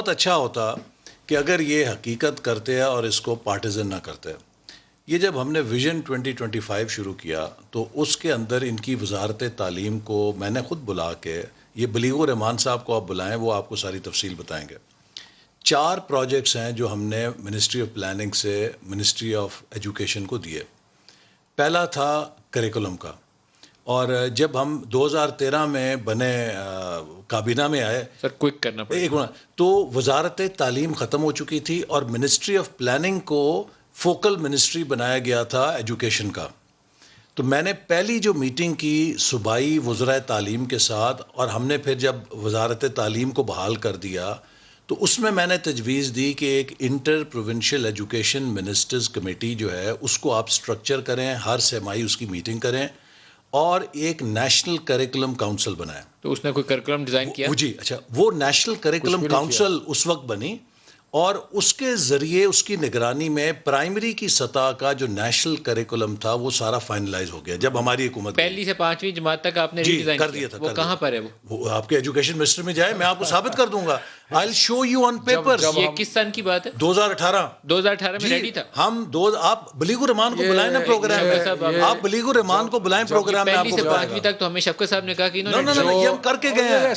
بہت اچھا ہوتا کہ اگر یہ حقیقت کرتے اور اس کو پارٹیزن نہ کرتے. یہ جب ہم نے ویژن 2025 شروع کیا تو اس کے اندر ان کی وزارت تعلیم کو میں نے خود بلا کے، یہ بلیغ الرحمان صاحب کو آپ بلائیں، وہ آپ کو ساری تفصیل بتائیں گے. 4 پروجیکٹس ہیں جو ہم نے منسٹری آف پلاننگ سے منسٹری آف ایجوکیشن کو دیے. پہلا تھا کریکولم کا، اور جب ہم 2013 میں بنے کابینہ میں آئے، سر کوئک کرنا پڑے ایک منٹ، تو وزارت تعلیم ختم ہو چکی تھی اور منسٹری آف پلاننگ کو فوکل منسٹری بنایا گیا تھا ایجوکیشن کا. تو میں نے پہلی جو میٹنگ کی صوبائی وزراء تعلیم کے ساتھ، اور ہم نے پھر جب وزارت تعلیم کو بحال کر دیا تو اس میں نے تجویز دی کہ ایک interprovincial education ministers committee جو ہے اس کو آپ سٹرکچر کریں، ہر سہ-ماہی اس کی میٹنگ کریں، اور ایک نیشنل کریکولم کاؤنسل بنائیں. تو اس نے کوئی کریکولم ڈیزائن کیا؟ جی اچھا، وہ نیشنل کریکولم کاؤنسل اس وقت بنی، اور اس کے ذریعے اس کی نگرانی میں پرائمری کی سطح کا جو نیشنل کریکولم تھا وہ سارا فائنلائز ہو گیا جب ہماری حکومت پہلی سے 5ویں جماعت تک آپ نے ری ڈیزائن کر دیا تھا. وہ کہاں پر ہے؟ وہ آپ کے ایجوکیشن منسٹر میں جائے، میں آپ کو ثابت کر دوں گا. I'll show you on papers. یہ کس سن کی بات ہے؟ 2018 میں ریڈی تھا. ہم آپ بلیغ الرحمان کو بلائیں نا پروگرام میں، آپ بلیغ الرحمان کو بلائیں پروگرام میں، آپ کو پہلی سے 5ویں تک تو ہمیں شفقت صاحب نے کہا کہ انہوں نے یہ ہم کر کے گئے ہیں.